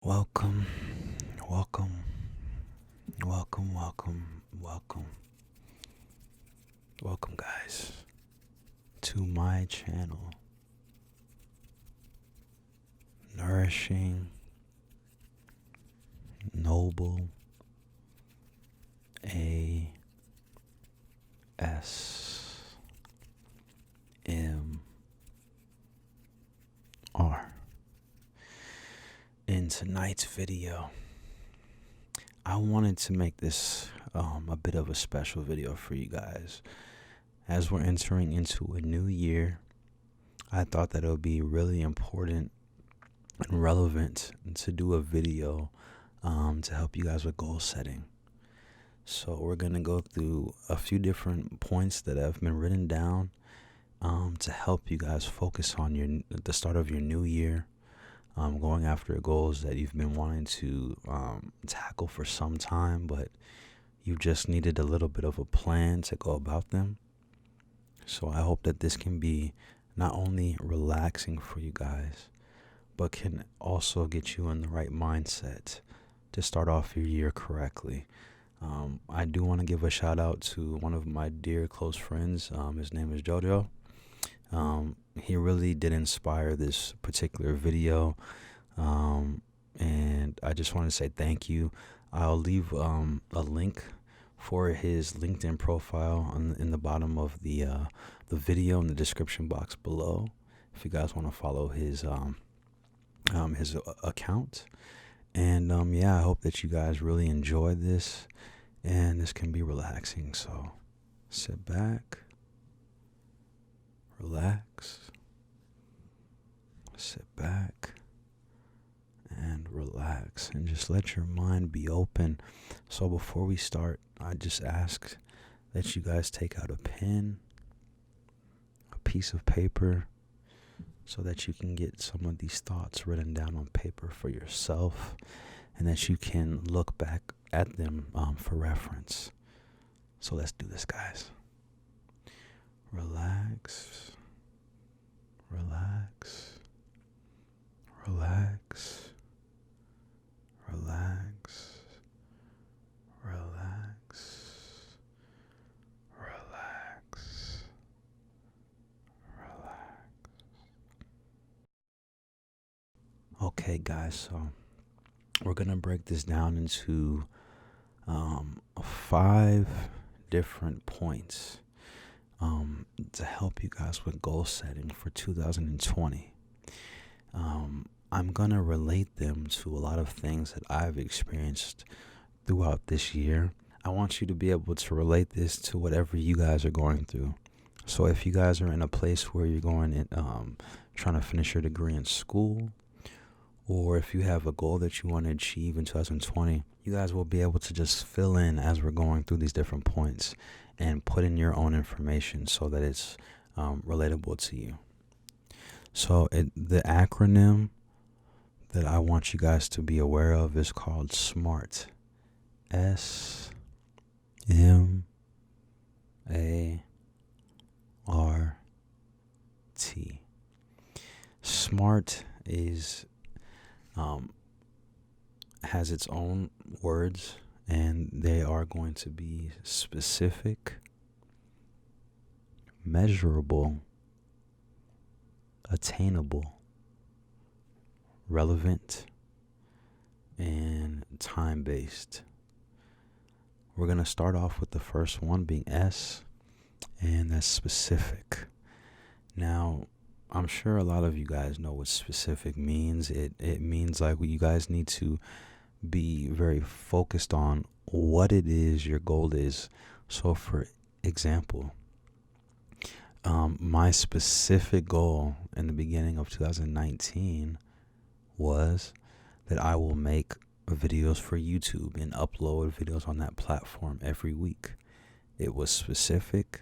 Welcome, welcome, welcome, welcome, guys, to my channel, Nourishing, Noble, ASMR. In tonight's video, I wanted to make this a bit of a special video for you guys. As we're entering into a new year, I thought that it would be really important and relevant to do a video to help you guys with goal setting. So we're going to go through a few different points that have been written down to help you guys focus on the start of your new year. Going after goals that you've been wanting to tackle for some time, but you just needed a little bit of a plan to go about them. So I hope that this can be not only relaxing for you guys, but can also get you in the right mindset to start off your year correctly. I do want to give a shout out to one of my dear close friends. His name is Jojo. He really did inspire this particular video, and I just want to say thank you. I'll leave a link for his LinkedIn profile in the bottom of the video in the description box below, if you guys want to follow his account. And I hope that you guys really enjoy this, and this can be relaxing. So sit back, relax, sit back and relax, and just let your mind be open. So before we start, I just ask that you guys take out a pen, a piece of paper, so that you can get some of these thoughts written down on paper for yourself, and that you can look back at them for reference. So let's do this, guys. Relax, relax, relax, relax, relax, relax, relax. Okay, guys, so we're going to break this down into 5 different points to help you guys with goal setting for 2020. I'm going to relate them to a lot of things that I've experienced throughout this year. I want you to be able to relate this to whatever you guys are going through. So if you guys are in a place where you're trying to finish your degree in school, or if you have a goal that you want to achieve in 2020, you guys will be able to just fill in as we're going through these different points and put in your own information so that it's relatable to you. So the acronym that I want you guys to be aware of is called SMART. SMART. SMART has its own words, and they are going to be specific, measurable, attainable, relevant, and time-based. We're going to start off with the first one being S, and that's specific. Now, I'm sure a lot of you guys know what specific means. It means like you guys need to be very focused on what it is your goal is. So for example, my specific goal in the beginning of 2019 was that I will make videos for YouTube and upload videos on that platform every week. It was specific.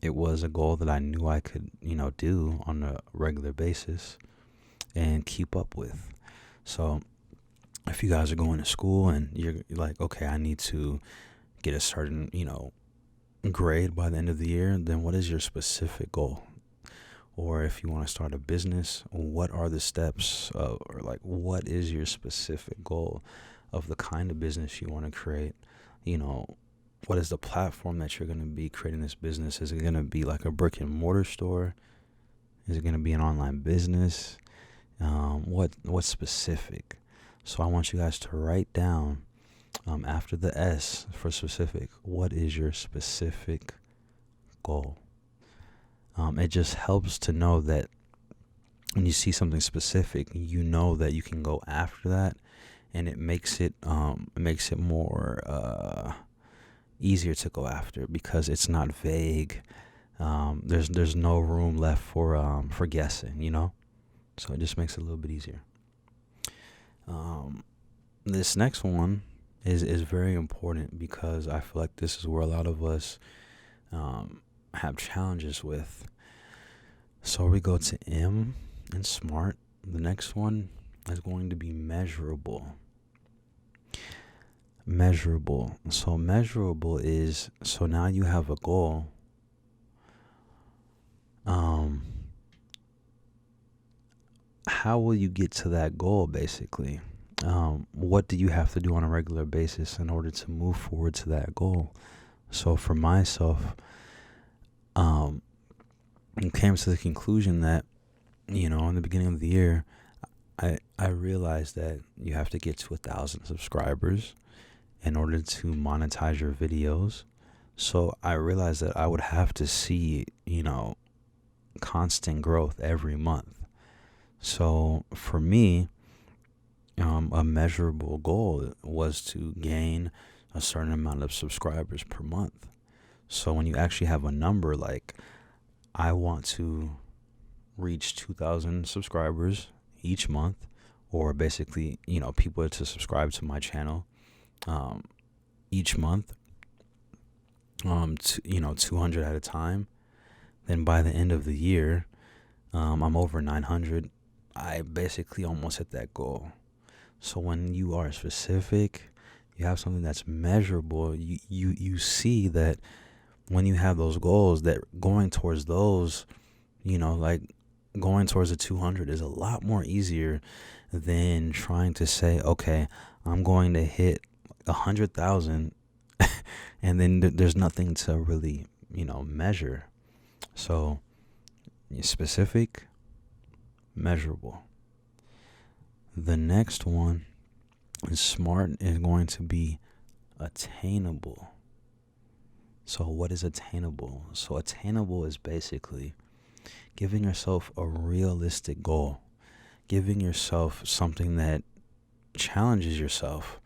It was a goal that I knew I could, do on a regular basis and keep up with. So if you guys are going to school and you're like, okay, I need to get a certain, grade by the end of the year, then what is your specific goal? or if you want to start a business, what are the steps, or like what is your specific goal of the kind of business you want to create? What is the platform that you're going to be creating this business? Is it going to be like a brick and mortar store? Is it going to be an online business? What's specific? So I want you guys to write down, after the S for specific, what is your specific goal? It just helps to know that when you see something specific, you know that you can go after that, and it makes it more easier to go after because it's not vague. There's no room left for guessing, so it just makes it a little bit easier. This next one is very important because I feel like this is where a lot of us have challenges with. So we go to M and SMART. The next one is going to be measurable. Measurable. So measurable is, so now you have a goal. How will you get to that goal, basically? What do you have to do on a regular basis in order to move forward to that goal? So for myself, I came to the conclusion that, in the beginning of the year, I realized that you have to get to 1,000 subscribers in order to monetize your videos. So I realized that I would have to see, constant growth every month. So for me, a measurable goal was to gain a certain amount of subscribers per month. So when you actually have a number, like I want to reach 2,000 subscribers each month, or basically, people to subscribe to my channel each month, 200 at a time. Then by the end of the year, I'm over 900. I basically almost hit that goal. So when you are specific, you have something that's measurable, you see that when you have those goals, that going towards those, like going towards the 200 is a lot more easier than trying to say, okay, I'm going to hit 100,000 and then there's nothing to really, measure. So specific, measurable. The next one is SMART, is going to be attainable. So what is attainable? So attainable is basically giving yourself a realistic goal, giving yourself something that challenges yourself,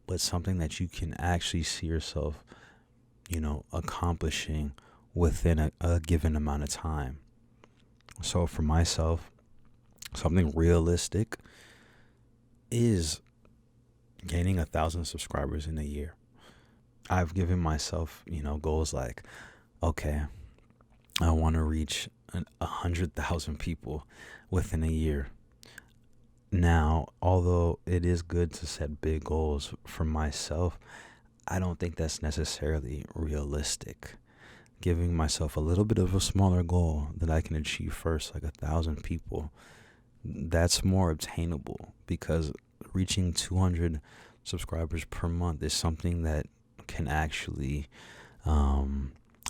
but something that you can actually see yourself, accomplishing within a given amount of time. So for myself, something realistic is gaining 1,000 subscribers in a year. I've given myself, goals like, okay, I want to reach 100,000 people within a year. Now, although it is good to set big goals for myself, I don't think that's necessarily realistic. Giving myself a little bit of a smaller goal that I can achieve first, like 1,000 people, that's more obtainable, because reaching 200 subscribers per month is something that can actually,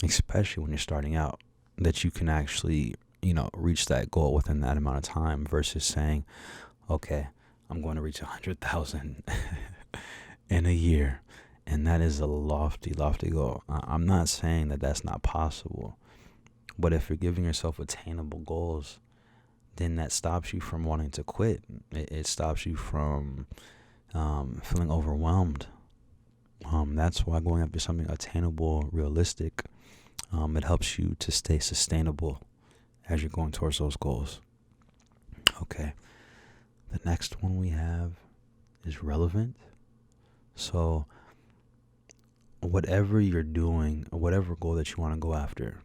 especially when you're starting out, that you can actually, reach that goal within that amount of time, versus saying, okay, I'm going to reach 100,000 in a year. And that is a lofty, lofty goal. I'm not saying that that's not possible, but if you're giving yourself attainable goals, then that stops you from wanting to quit. It stops you from feeling overwhelmed. That's why going after something attainable, realistic, it helps you to stay sustainable as you're going towards those goals. Okay. The next one we have is relevant. So whatever you're doing, or whatever goal that you want to go after,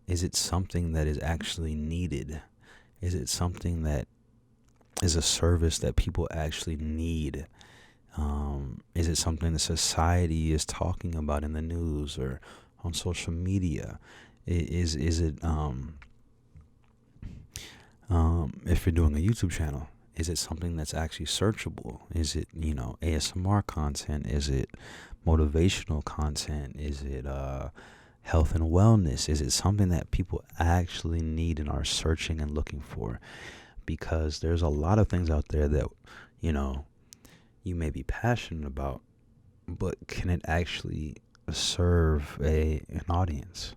is it something that is actually needed? Is it something that is a service that people actually need? Is it something that society is talking about in the news or on social media? Is it If you're doing a YouTube channel, is it something that's actually searchable? Is it, ASMR content? Is it motivational content? Is it health and wellness? Is it something that people actually need and are searching and looking for? Because there's a lot of things out there that, you may be passionate about, but can it actually serve an audience?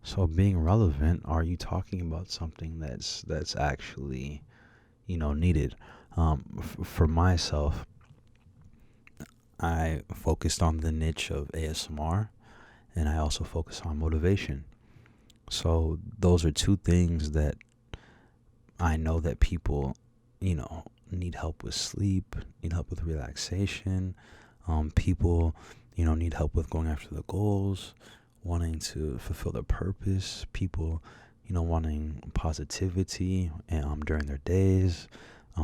So being relevant, are you talking about something that's actually, needed? For myself, I focused on the niche of ASMR, and I also focus on motivation. So those are two things that I know that people, need help with sleep, need help with relaxation. People, need help with going after the goals, wanting to fulfill their purpose. People, wanting positivity during their days,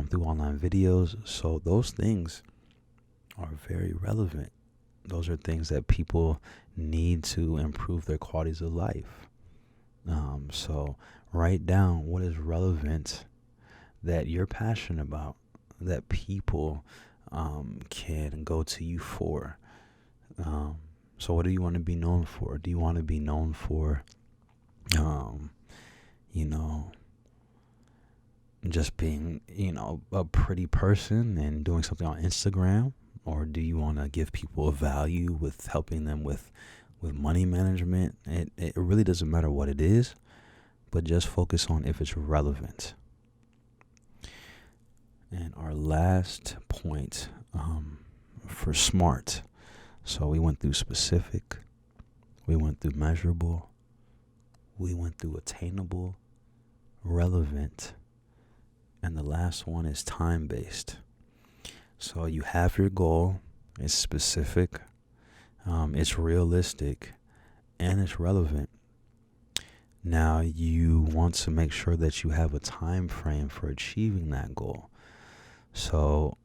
through online videos. So those things are very relevant. Those are things that people need to improve their qualities of life. So write down what is relevant that you're passionate about, that people can go to you for. So what do you want to be known for? Do you want to be known for, you know, just being, a pretty person and doing something on Instagram? Or do you want to give people a value with helping them with money management? It really doesn't matter what it is, but just focus on if it's relevant. And our last point, for SMART. So we went through specific, we went through measurable, we went through attainable, relevant, and the last one is time-based. So you have your goal, it's specific, it's realistic, and it's relevant. Now you want to make sure that you have a time frame for achieving that goal. So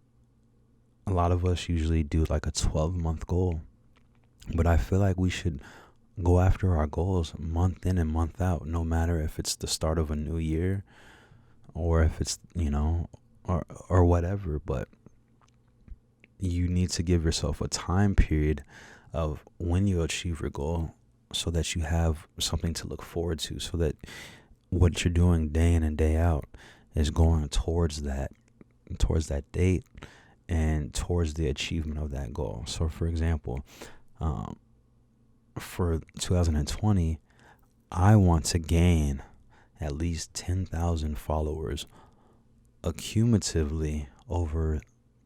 a lot of us usually do like a 12-month goal, but I feel like we should go after our goals month in and month out, no matter if it's the start of a new year or if it's, or whatever. But you need to give yourself a time period of when you achieve your goal so that you have something to look forward to, so that what you're doing day in and day out is going towards that date and towards the achievement of that goal. So for example, for 2020, I want to gain at least 10,000 followers accumulatively over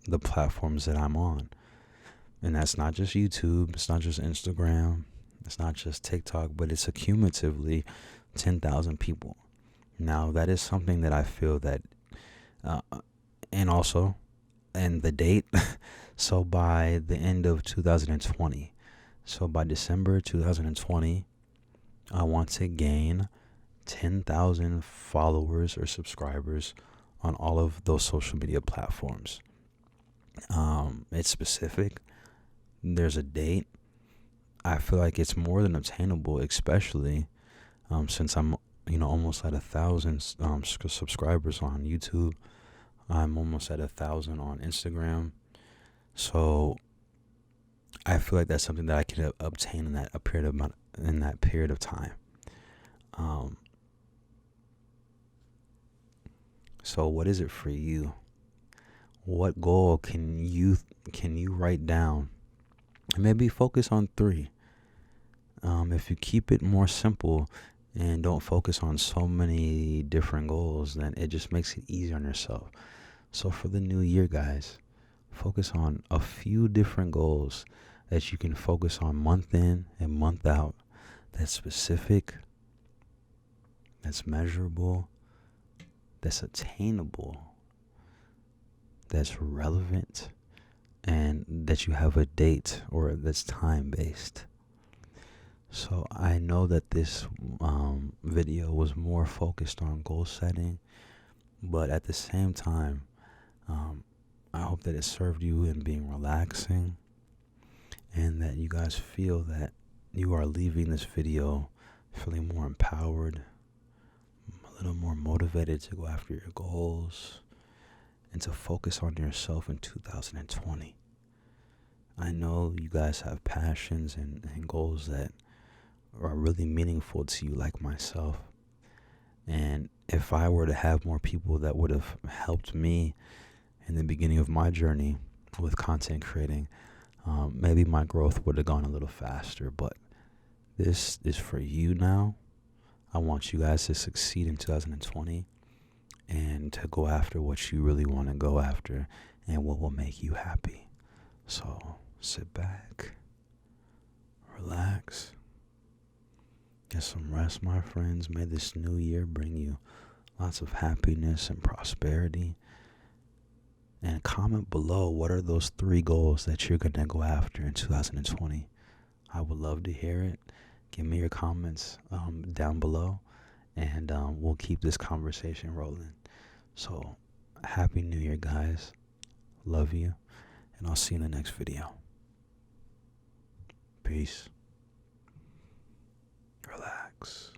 the platforms that I'm on. And that's not just YouTube, it's not just Instagram, it's not just TikTok, but it's accumulatively 10,000 people. Now that is something that I feel that, and the date, so by the end of 2020, so by December 2020, I want to gain 10,000 followers or subscribers on all of those social media platforms. It's specific. There's a date. I feel like it's more than attainable, especially since I'm, almost at 1,000 subscribers on YouTube. I'm almost at 1,000 on Instagram. So I feel like that's something that I can obtain in that period of time. So what is it for you? What goal can you write down? Maybe focus on 3. If you keep it more simple and don't focus on so many different goals, then it just makes it easier on yourself. So for the new year, guys, focus on a few different goals that you can focus on month in and month out. That's specific, that's measurable, that's attainable, that's relevant, and that you have a date or that's time-based. So I know that this video was more focused on goal setting, but at the same time, I hope that it served you in being relaxing and that you guys feel that you are leaving this video feeling more empowered, a little more motivated to go after your goals and to focus on yourself in 2020. I know you guys have passions and goals that are really meaningful to you, like myself. And if I were to have more people that would have helped me in the beginning of my journey with content creating, maybe my growth would have gone a little faster. But this is for you now. I want you guys to succeed in 2020 and to go after what you really want to go after and what will make you happy. So sit back, relax, get some rest, my friends. May this new year bring you lots of happiness and prosperity. And comment below, what are those 3 goals that you're going to go after in 2020? I would love to hear it. Give me your comments down below, and we'll keep this conversation rolling. So, Happy New Year, guys. Love you, and I'll see you in the next video. Peace. Relax.